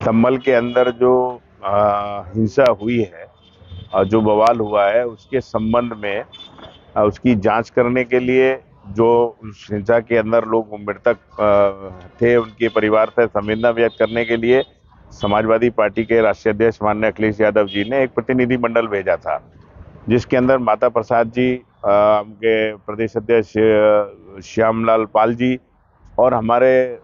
संभल के अंदर जो हिंसा हुई है और जो बवाल हुआ है उसके संबंध में उसकी जांच करने के लिए जो उस हिंसा के अंदर लोग मृतक थे उनके परिवार से संवेदना व्यक्त करने के लिए समाजवादी पार्टी के राष्ट्रीय अध्यक्ष माननीय अखिलेश यादव जी ने एक प्रतिनिधि मंडल भेजा था, जिसके अंदर माता प्रसाद जी, उनके प्रदेश अध्यक्ष श्यामलाल पाल जी और हमारे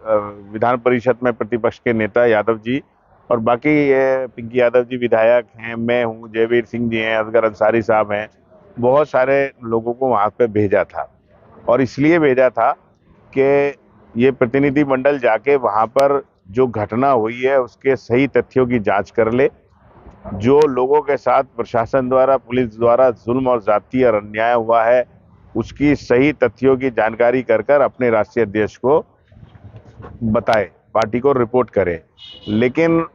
विधान परिषद में प्रतिपक्ष के नेता यादव जी और बाकी ये पिंकी यादव जी विधायक हैं, मैं हूँ, जयवीर सिंह जी हैं, असगर अंसारी साहब हैं, बहुत सारे लोगों को वहाँ पे भेजा था। और इसलिए भेजा था कि ये प्रतिनिधि मंडल जाके वहाँ पर जो घटना हुई है उसके सही तथ्यों की जांच कर ले, जो लोगों के साथ प्रशासन द्वारा, पुलिस द्वारा जुल्म और जाति और अन्याय हुआ है उसकी सही तथ्यों की जानकारी कर कर अपने राष्ट्रीय अध्यक्ष को बताए, पार्टी को रिपोर्ट करे। लेकिन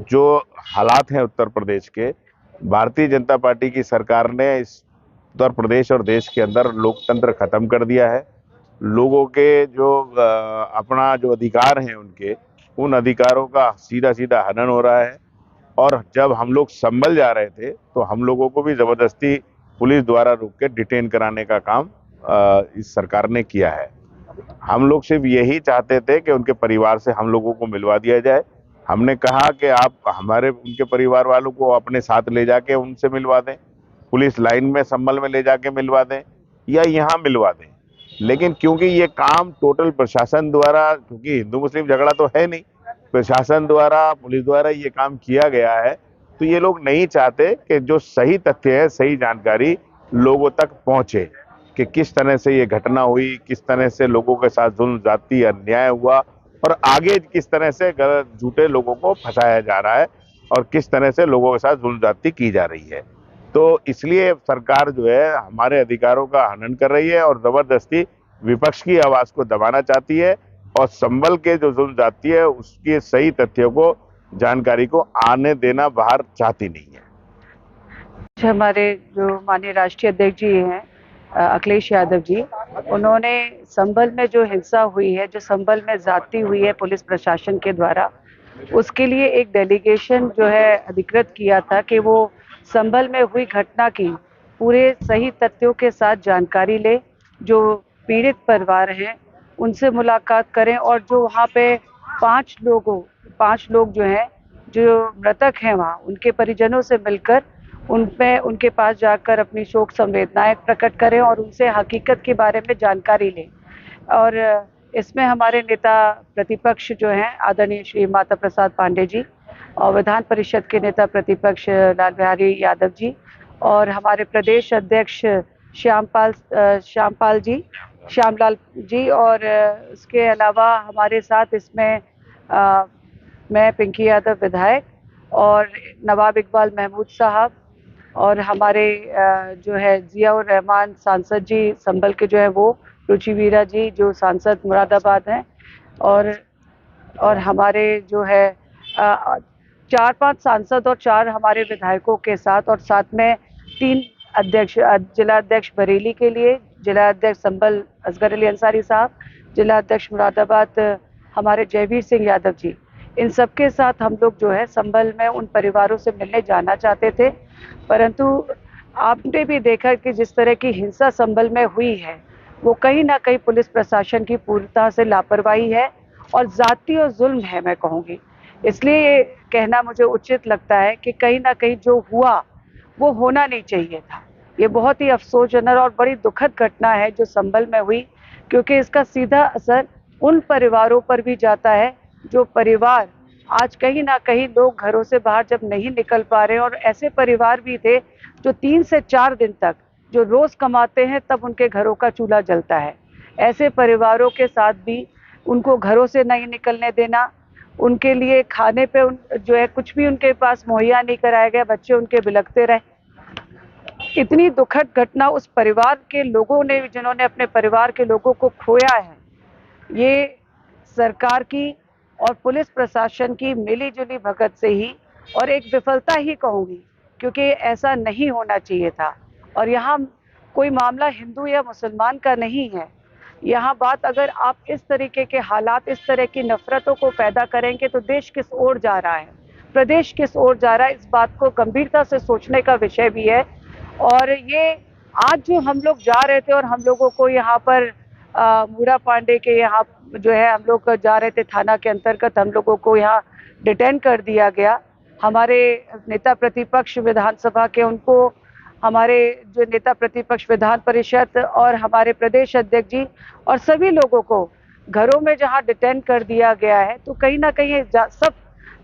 जो हालात हैं उत्तर प्रदेश के, भारतीय जनता पार्टी की सरकार ने इस उत्तर प्रदेश और देश के अंदर लोकतंत्र खत्म कर दिया है। लोगों के जो अपना जो अधिकार हैं उनके, उन अधिकारों का सीधा सीधा हनन हो रहा है। और जब हम लोग संभल जा रहे थे तो हम लोगों को भी जबरदस्ती पुलिस द्वारा रोक के डिटेन कराने का काम इस सरकार ने किया है। हम लोग सिर्फ यही चाहते थे कि उनके परिवार से हम लोगों को मिलवा दिया जाए। हमने कहा कि आप हमारे उनके परिवार वालों को अपने साथ ले जाके उनसे मिलवा दें, पुलिस लाइन में संभल में ले जाके मिलवा दें या यहाँ मिलवा दें। लेकिन क्योंकि ये काम टोटल प्रशासन द्वारा, क्योंकि हिंदू मुस्लिम झगड़ा तो है नहीं, प्रशासन द्वारा, पुलिस द्वारा ये काम किया गया है, तो ये लोग नहीं चाहते कि जो सही तथ्य है, सही जानकारी लोगों तक पहुंचे कि किस तरह से ये घटना हुई, किस तरह से लोगों के साथ जुल्म जाति अन्याय हुआ और आगे किस तरह से गलत झूठे लोगों को फंसाया जा रहा है और किस तरह से लोगों के साथ जुल्म जाति की जा रही है। तो इसलिए सरकार जो है हमारे अधिकारों का हनन कर रही है और जबरदस्ती विपक्ष की आवाज को दबाना चाहती है और संभल के जो जुल्म जाति है उसके सही तथ्यों को, जानकारी को आने देना बाहर चाहती नहीं है। हमारे जो माननीय राष्ट्रीय अध्यक्ष जी हैं अखिलेश यादव जी, उन्होंने संभल में जो हिंसा हुई है, जो संभल में ज्यादती हुई है पुलिस प्रशासन के द्वारा, उसके लिए एक डेलीगेशन जो है अधिकृत किया था कि वो संभल में हुई घटना की पूरे सही तथ्यों के साथ जानकारी ले, जो पीड़ित परिवार हैं उनसे मुलाकात करें और जो वहाँ पे 5 लोग जो हैं, जो मृतक हैं वहाँ, उनके परिजनों से मिलकर उनके पास जाकर अपनी शोक संवेदनाएं प्रकट करें और उनसे हकीकत के बारे में जानकारी लें। और इसमें हमारे नेता प्रतिपक्ष जो हैं आदरणीय श्री माता प्रसाद पांडे जी और विधान परिषद के नेता प्रतिपक्ष लाल बिहारी यादव जी और हमारे प्रदेश अध्यक्ष श्यामलाल जी और इसके अलावा हमारे साथ इसमें मैं पिंकी यादव विधायक और नवाब इकबाल महमूद साहब और हमारे जो है जियाउर रहमान सांसद जी संभल के जो है वो, रुचि वीरा जी जो सांसद मुरादाबाद हैं और हमारे जो है 4-5 सांसद और 4 हमारे विधायकों के साथ और साथ में 3 अध्यक्ष, जिला अध्यक्ष बरेली के लिए, जिला अध्यक्ष संभल असगर अली अंसारी साहब, जिला अध्यक्ष मुरादाबाद हमारे जयवीर सिंह यादव जी, इन सब के साथ हम लोग जो है संभल में उन परिवारों से मिलने जाना चाहते थे। परंतु आपने भी देखा कि जिस तरह की हिंसा संभल में हुई है वो कहीं ना कहीं पुलिस प्रशासन की पूर्णतः से लापरवाही है और जाति और जुल्म है, मैं कहूँगी। इसलिए ये कहना मुझे उचित लगता है कि कहीं ना कहीं जो हुआ वो होना नहीं चाहिए था। ये बहुत ही अफसोसजनक और बड़ी दुखद घटना है जो संभल में हुई, क्योंकि इसका सीधा असर उन परिवारों पर भी जाता है जो परिवार आज कहीं ना कहीं लोग घरों से बाहर जब नहीं निकल पा रहे हैं और ऐसे परिवार भी थे जो 3 से 4 दिन तक जो रोज कमाते हैं तब उनके घरों का चूल्हा जलता है। ऐसे परिवारों के साथ भी उनको घरों से नहीं निकलने देना, उनके लिए खाने पे जो है कुछ भी उनके पास मुहैया नहीं कराया गया, बच्चे उनके बिलखते रहे। इतनी दुखद घटना उस परिवार के लोगों ने, जिन्होंने अपने परिवार के लोगों को खोया है, ये सरकार की और पुलिस प्रशासन की मिलीजुली भगत से ही और एक विफलता ही कहूँगी, क्योंकि ऐसा नहीं होना चाहिए था। और यहाँ कोई मामला हिंदू या मुसलमान का नहीं है, यहाँ बात अगर आप इस तरीके के हालात, इस तरह की नफरतों को पैदा करेंगे तो देश किस ओर जा रहा है, प्रदेश किस ओर जा रहा है, इस बात को गंभीरता से सोचने का विषय भी है। और ये आज जो हम लोग जा रहे थे और हम लोगों को यहाँ पर मूड़ा पांडे के यहाँ जो है, हम लोग जा रहे थे थाना के अंतर्गत, हम लोगों को यहाँ डिटेन कर दिया गया। हमारे नेता प्रतिपक्ष विधानसभा के, उनको हमारे जो नेता प्रतिपक्ष विधान परिषद और हमारे प्रदेश अध्यक्ष जी और सभी लोगों को घरों में जहां डिटेन कर दिया गया है, तो कहीं ना कहीं सब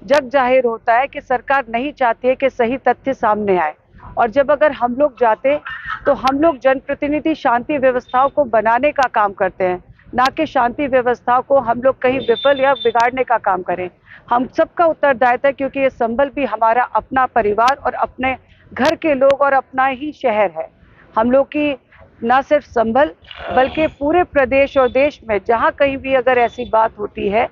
जग जाहिर होता है कि सरकार नहीं चाहती है कि सही तथ्य सामने आए। और जब अगर हम लोग जाते तो हम लोग जनप्रतिनिधि शांति व्यवस्थाओं को बनाने का काम करते हैं, ना कि शांति व्यवस्थाओं को हम लोग कहीं विफल या बिगाड़ने का काम करें। हम सबका उत्तरदायित्व है, क्योंकि ये संभल भी हमारा अपना परिवार और अपने घर के लोग और अपना ही शहर है। हम लोग की ना सिर्फ संभल बल्कि पूरे प्रदेश और देश में जहाँ कहीं भी अगर ऐसी बात होती है,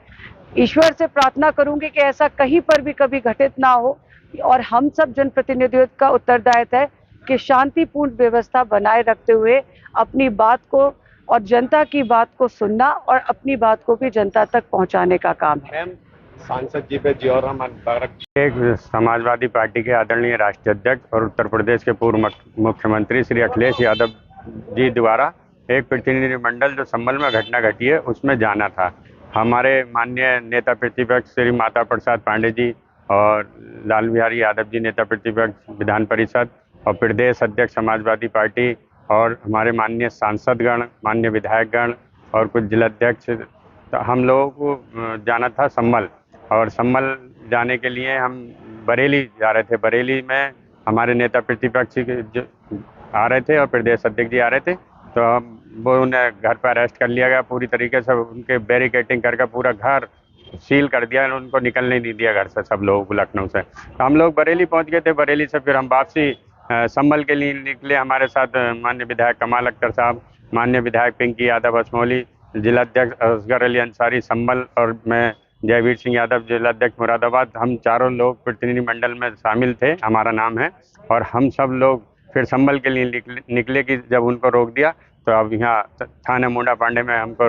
ईश्वर से प्रार्थना करूंगी कि ऐसा कहीं पर भी कभी घटित ना हो। और हम सब जनप्रतिनिधियों का उत्तरदायित्व है कि शांतिपूर्ण व्यवस्था बनाए रखते हुए अपनी बात को और जनता की बात को सुनना और अपनी बात को भी जनता तक पहुंचाने का काम है। सांसद जी पे जियाउर रहमान एक समाजवादी पार्टी के आदरणीय राष्ट्रीय अध्यक्ष और उत्तर प्रदेश के पूर्व मुख्यमंत्री श्री अखिलेश यादव जी द्वारा एक प्रतिनिधिमंडल जो संभल में घटना घटी है उसमें जाना था। हमारे माननीय नेता प्रतिपक्ष श्री माता प्रसाद पांडे जी और लाल बिहारी यादव जी नेता प्रतिपक्ष विधान परिषद और प्रदेश अध्यक्ष समाजवादी पार्टी और हमारे माननीय सांसदगण, माननीय विधायकगण और कुछ जिलाध्यक्ष, तो हम लोगों को जाना था संभल। और संभल जाने के लिए हम बरेली जा रहे थे। बरेली में हमारे नेता प्रतिपक्ष आ रहे थे और प्रदेश अध्यक्ष जी आ रहे थे, तो वो उन्हें घर पर अरेस्ट कर लिया गया। पूरी तरीके से उनके बैरिकेटिंग करके पूरा घर सील कर दिया, उनको निकलने नहीं दिया घर से, सब लोगों को लखनऊ से। तो हम लोग बरेली पहुंच गए थे। बरेली से फिर हम वापसी संभल के लिए निकले। हमारे साथ माननीय विधायक कमाल अख्तर साहब, माननीय विधायक पिंकी यादव असमौली, जिलाध्यक्ष असगर अली अंसारी संभल और मैं जयवीर सिंह यादव जिलाध्यक्ष मुरादाबाद, हम चारों लोग प्रतिनिधिमंडल में शामिल थे, हमारा नाम है। और हम सब लोग फिर संभल के लिए निकले कि जब उनको रोक दिया तो अब यहाँ थाना मूड़ा पांडे में हमको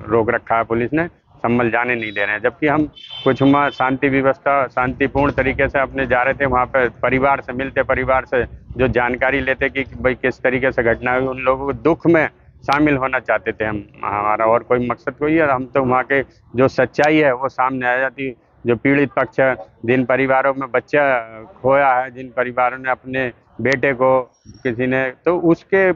रोक रखा है पुलिस ने, संभल जाने नहीं दे रहे हैं। जबकि हम कुछ वहाँ शांति व्यवस्था शांतिपूर्ण तरीके से अपने जा रहे थे। वहाँ पे परिवार से मिलते, परिवार से जो जानकारी लेते कि भाई किस तरीके से घटना हुई, उन लोगों को दुख में शामिल होना चाहते थे हम। हमारा और कोई मकसद कोई है, हम तो वहाँ के जो सच्चाई है वो सामने आ जाती। जो पीड़ित पक्ष है, जिन परिवारों में बच्चा खोया है, जिन परिवारों ने अपने बेटे को किसी ने, तो उसके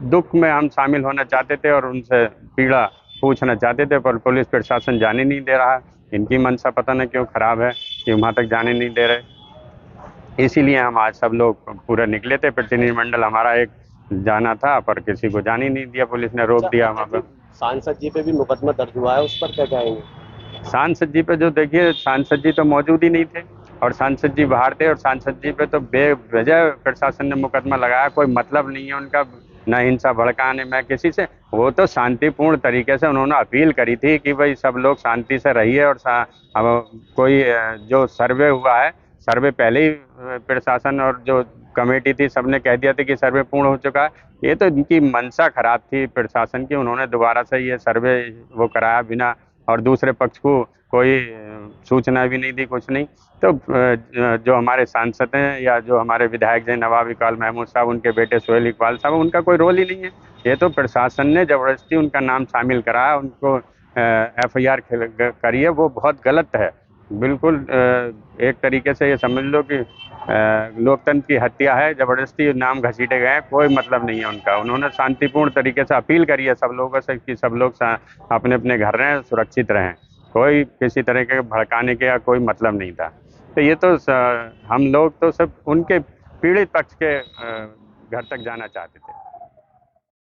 दुख में हम शामिल होना चाहते थे और उनसे पीड़ा पूछना चाहते थे, पर पुलिस प्रशासन जाने नहीं दे रहा है। इनकी मंशा पता नहीं क्यों खराब है कि वहाँ तक जाने नहीं दे रहे। इसीलिए हम आज सब लोग पूरा निकले थे। प्रतिनिधिमंडल हमारा एक जाना था, पर किसी को जाने नहीं दिया, पुलिस ने रोक दिया वहाँ पर। सांसद जी पे भी मुकदमा दर्ज हुआ है, उस पर क्या कहेंगे? सांसद जी पे जो देखिए, सांसद जी तो मौजूद ही नहीं थे और सांसद जी बाहर थे, और सांसद जी पे तो बेवजह प्रशासन ने मुकदमा लगाया। कोई मतलब नहीं है उनका, न हिंसा भड़काने में किसी से। वो तो शांतिपूर्ण तरीके से उन्होंने अपील करी थी कि भाई सब लोग शांति से रहिए। और अब कोई जो सर्वे हुआ है, सर्वे पहले ही प्रशासन और जो कमेटी थी सबने कह दिया था कि सर्वे पूर्ण हो चुका है। ये तो इनकी मंशा खराब थी प्रशासन की, उन्होंने दोबारा से ये सर्वे वो कराया बिना, और दूसरे पक्ष को कोई सूचना भी नहीं दी, कुछ नहीं। तो जो हमारे सांसद हैं या जो हमारे विधायक हैं नवाब इकबाल महमूद साहब, उनके बेटे सोहेल इकबाल साहब, उनका कोई रोल ही नहीं है। ये तो प्रशासन ने जबरदस्ती उनका नाम शामिल कराया, उनको FIR करी है, वो बहुत गलत है। बिल्कुल एक तरीके से ये समझ लो कि लोकतंत्र की हत्या है, जबरदस्ती नाम घसीटे गए, कोई मतलब नहीं है उनका। उन्होंने शांतिपूर्ण तरीके से अपील करी है सब लोगों से कि सब लोग अपने अपने घर रहें, सुरक्षित रहें। कोई किसी तरह के भड़काने के या कोई मतलब नहीं था। तो ये तो हम लोग तो सब उनके पीड़ित पक्ष के घर तक जाना चाहते थे।